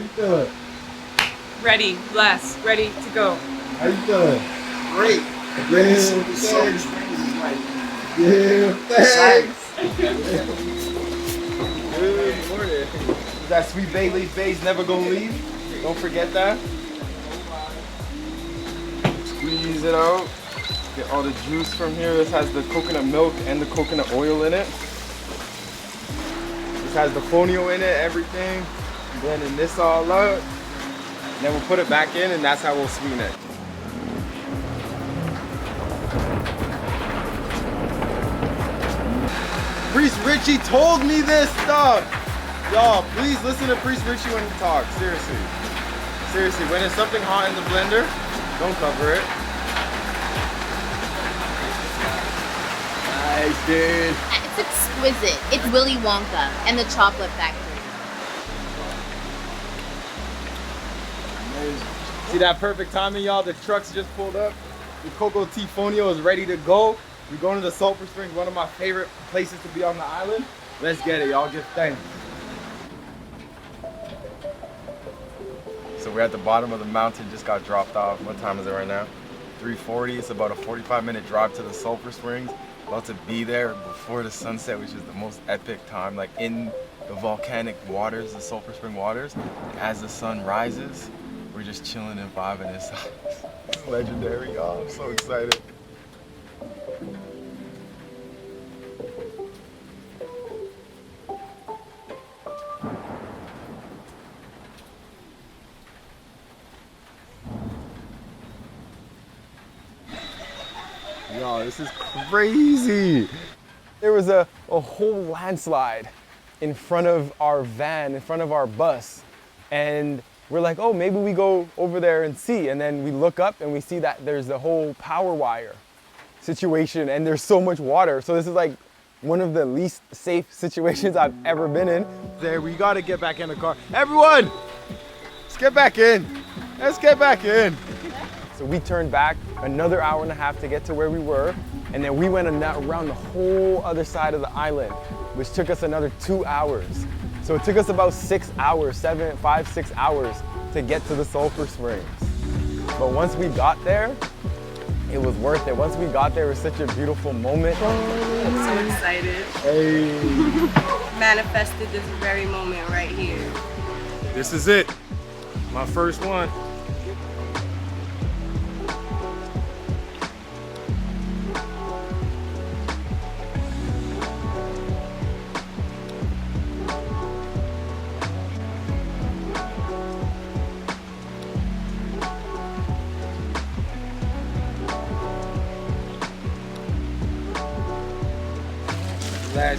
you feeling? Ready, blessed, ready to go. How you feeling? Great. Yeah, thanks. Good morning. That sweet bay leaf base never gonna leave. Don't forget that. Squeeze it out. Get all the juice from here. This has the coconut milk and the coconut oil in it. This has the fonio in it, everything. Blending this all out. And then we'll put it back in and that's how we'll sweeten it. Priest Richie told me this stuff. Y'all, please listen to Priest Richie when he talks. Seriously. Seriously, when it's something hot in the blender, don't cover it. Nice, dude. It's exquisite. It's Willy Wonka and the Chocolate Factory. See that perfect timing, y'all? The trucks just pulled up. The cocoa tea fonio is ready to go. We're going to the Sulphur Springs, one of my favorite places to be on the island. Let's get it, y'all. Give thanks. So we're at the bottom of the mountain, just got dropped off. What time is it right now? 3:40. It's about a 45-minute drive to the Sulphur Springs. About to be there before the sunset, which is the most epic time, like in the volcanic waters, the Sulphur Spring waters. And as the sun rises, we're just chilling and vibing. It's legendary, y'all. I'm so excited. Y'all, this is crazy. There was a whole landslide in front of our van, in front of our bus. And we're like, oh, maybe we go over there and see. And then we look up and we see that there's a whole power wire situation and there's so much water. So this is like one of the least safe situations I've ever been in. There, we gotta get back in the car. Everyone, let's get back in. Let's get back in. So we turned back another hour and a half to get to where we were. And then we went around the whole other side of the island, which took us another 2 hours. So it took us about 6 hours, 5, 6 hours to get to the Sulphur Springs. But once we got there, it was worth it. Once we got there, it was such a beautiful moment. I'm so excited. Hey. Manifested this very moment right here. This is it. My first one.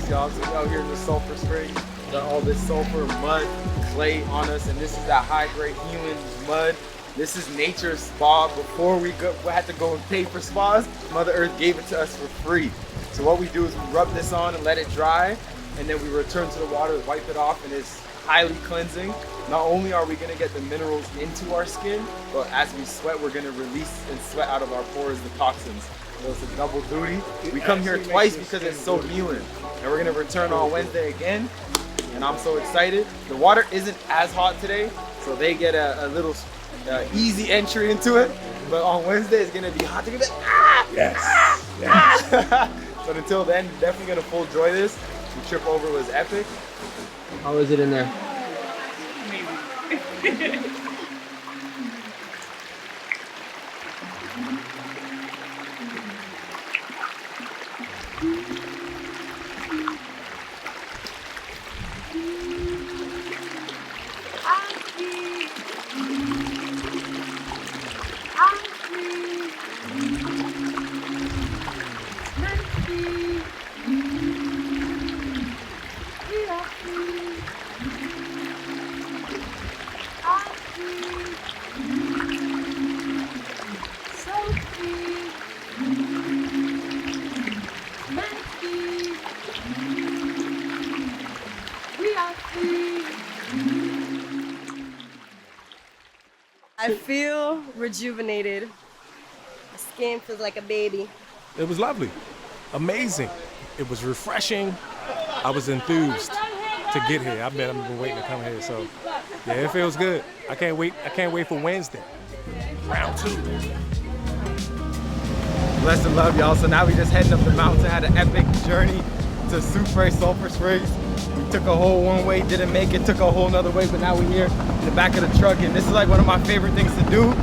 Y'all, so we out here in the Sulphur Springs. Got all this sulfur mud, clay on us, and this is that high-grade healing mud. This is nature's spa. Before we had to go and pay for spas, Mother Earth gave it to us for free. So what we do is we rub this on and let it dry, and then we return to the water, wipe it off, and it's highly cleansing. Not only are we gonna get the minerals into our skin, but as we sweat, we're gonna release and sweat out of our pores the toxins. So it's a double duty. We come here twice because it's so healing. And we're gonna return on Wednesday again. And I'm so excited. The water isn't as hot today, so they get a little easy entry into it. But on Wednesday, it's gonna be hot. They're gonna be like, ah! Yes. Ah! Yes. Ah! But until then, definitely gonna full enjoy this. The trip over was epic. How is it in there? I feel rejuvenated. My skin feels like a baby. It was lovely. Amazing. It was refreshing. I was enthused to get here. I've been waiting to come here, so Yeah, it feels good. I can't wait for Wednesday. Round 2. Bless and love, y'all. So now we just heading up the mountain. Had an epic journey to Sulphur Springs. We took a whole one way, didn't make it, took a whole nother way, but now we're here in the back of the truck, and this is like one of my favorite things to do,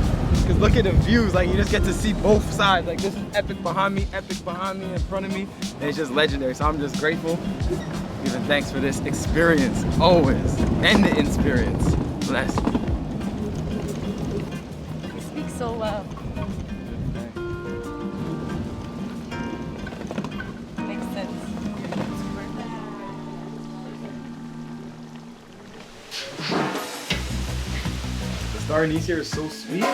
because look at the views. Like, you just get to see both sides. Like, this is epic behind me, in front of me, and it's just legendary. So I'm just grateful, giving thanks for this experience always, and the experience. Bless. You speak so well. Makes sense. The star anise here is so sweet. I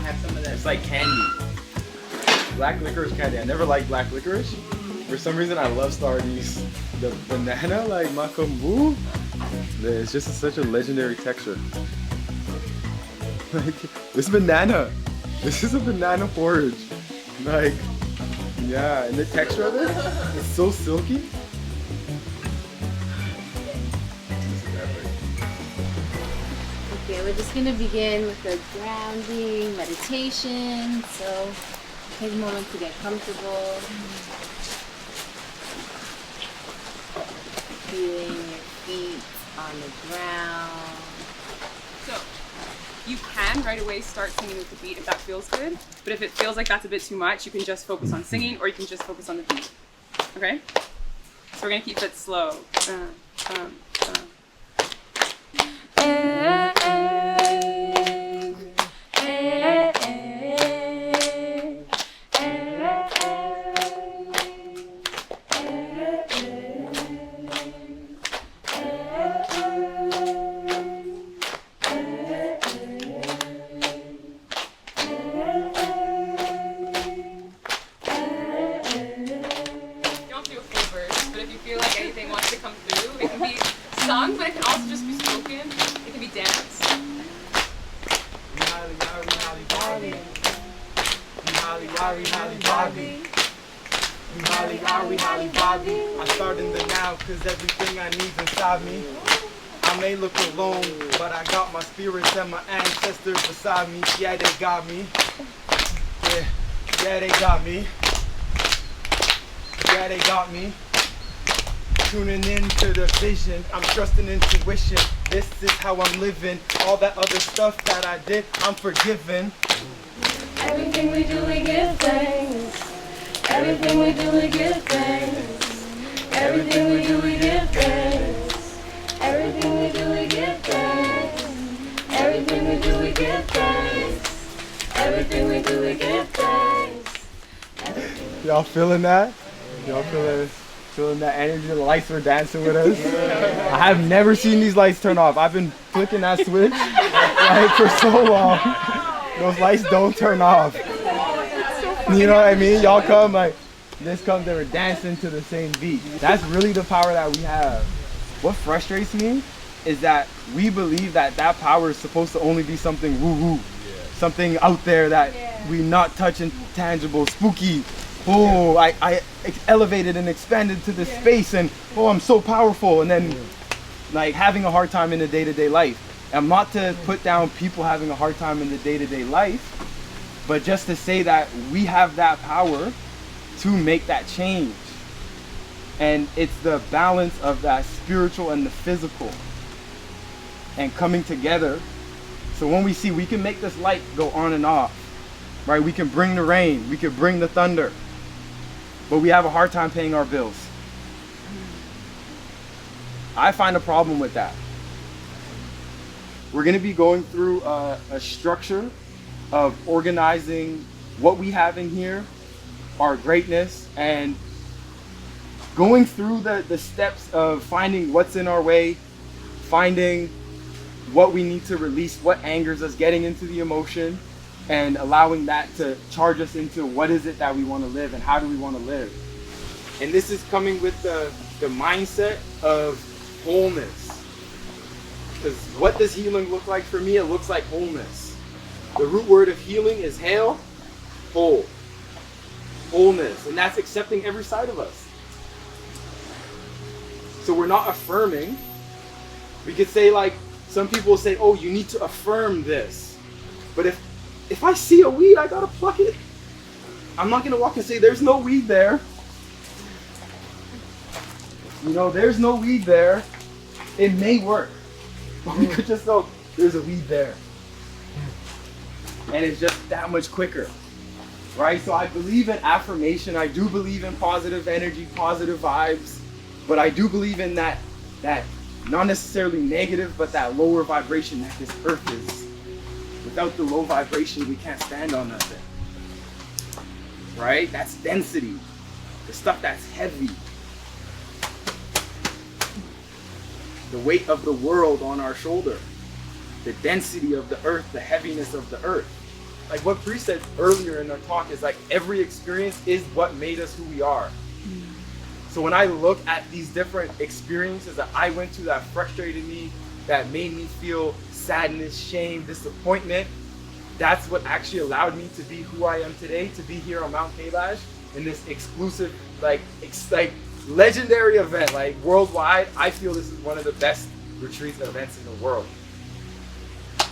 had some of that. It's like candy. Black licorice candy. I never liked black licorice. For some reason, I love star anise. The banana, like makambu, it's just such a legendary texture. Like, this banana. This is a banana porridge. Like, yeah, and the texture of it, it's so silky. Okay, we're just gonna begin with the grounding meditation. So take a moment to get comfortable. Feeling your feet on the ground. So you can right away start singing with the beat if that feels good. But if it feels like that's a bit too much, you can just focus on singing or you can just focus on the beat. Okay? So we're gonna keep it slow. Sung, but it can also just be spoken. It can be danced. I start in the now, cause everything I need inside me. I may look alone, but I got my spirits and my ancestors beside me. Yeah, they got me. Yeah, they got me. Yeah, they got me. Tuning into the vision, I'm trusting intuition. This is how I'm living. All that other stuff that I did, I'm forgiven. Everything we do, we give thanks. Everything we do, we give thanks. Everything we do, we give thanks. Everything we do, we give thanks. Everything we do, we give thanks. Everything we do, we give thanks. Y'all feeling that? Y'all feeling that energy? The lights are dancing with us. I have never seen these lights turn off. I've been flicking that switch like for so long. Those lights don't turn off. You know what I mean? Y'all come like, this comes, they were dancing to the same beat. That's really the power that we have. What frustrates me is that we believe that that power is supposed to only be something woo-woo. Something out there that we not touching, tangible, spooky. Oh, I elevated and expanded to this space and oh, I'm so powerful. And then like having a hard time in the day-to-day life. And not to put down people having a hard time in the day-to-day life, but just to say that we have that power to make that change. And it's the balance of that spiritual and the physical and coming together. So when we see we can make this light go on and off, right? We can bring the rain, we can bring the thunder, but we have a hard time paying our bills. I find a problem with that. We're gonna be going through a structure of organizing what we have in here, our greatness, and going through the steps of finding what's in our way, finding what we need to release, what angers us, getting into the emotion, and allowing that to charge us into what is it that we want to live and how do we want to live. And this is coming with the mindset of wholeness. Because what does healing look like for me? It looks like wholeness. The root word of healing is hail, whole. Wholeness. And that's accepting every side of us. So we're not affirming. We could say like some people say, oh, you need to affirm this. But if I see a weed, I gotta pluck it. I'm not gonna walk and say, there's no weed there. You know, there's no weed there. It may work, but we could just know there's a weed there. And it's just that much quicker, right? So I believe in affirmation. I do believe in positive energy, positive vibes, but I do believe in that not necessarily negative, but that lower vibration that this earth is. Without the low vibration, we can't stand on nothing, right? That's density, the stuff that's heavy. The weight of the world on our shoulder, the density of the earth, the heaviness of the earth. Like what Pri said earlier in our talk is like every experience is what made us who we are. So when I look at these different experiences that I went through that frustrated me, that made me feel sadness, shame, disappointment, that's what actually allowed me to be who I am today, to be here on Mount Kailash in this exclusive, like legendary event, like worldwide. I feel this is one of the best retreat events in the world.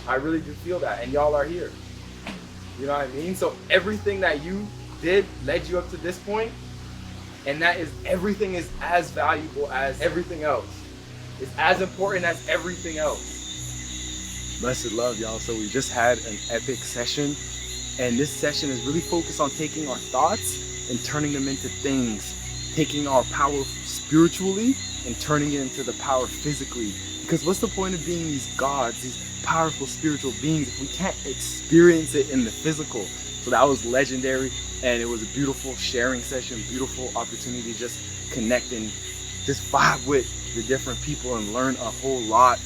I really do feel that, and y'all are here. You know what I mean? So everything that you did led you up to this point, and that is, everything is as valuable as everything else. It's as important as everything else. Blessed love, y'all. So we just had an epic session, and this session is really focused on taking our thoughts and turning them into things, taking our power spiritually and turning it into the power physically. Because what's the point of being these gods, these powerful spiritual beings, if we can't experience it in the physical? So that was legendary, and it was a beautiful sharing session, beautiful opportunity to just connect and just vibe with the different people and learn a whole lot.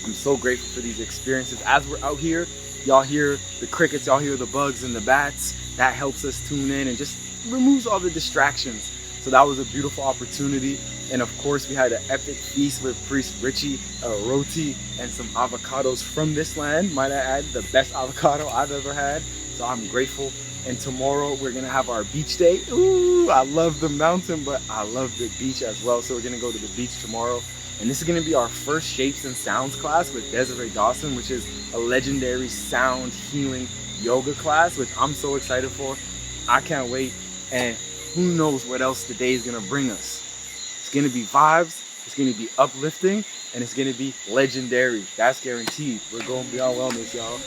I'm so grateful for these experiences. As we're out here, y'all hear the crickets, y'all hear the bugs and the bats. That helps us tune in and just removes all the distractions. So that was a beautiful opportunity. And of course, we had an epic feast with Priest Richie, roti, and some avocados from this land. Might I add, the best avocado I've ever had. So I'm grateful. And tomorrow we're gonna have our beach day. Ooh, I love the mountain, but I love the beach as well. So we're gonna go to the beach tomorrow. And this is gonna be our first Shapes and Sounds class with Desiree Dawson, which is a legendary sound healing yoga class, which I'm so excited for. I can't wait. And who knows what else the day is gonna bring us. It's gonna be vibes, it's gonna be uplifting, and it's gonna be legendary. That's guaranteed. We're going beyond wellness, y'all.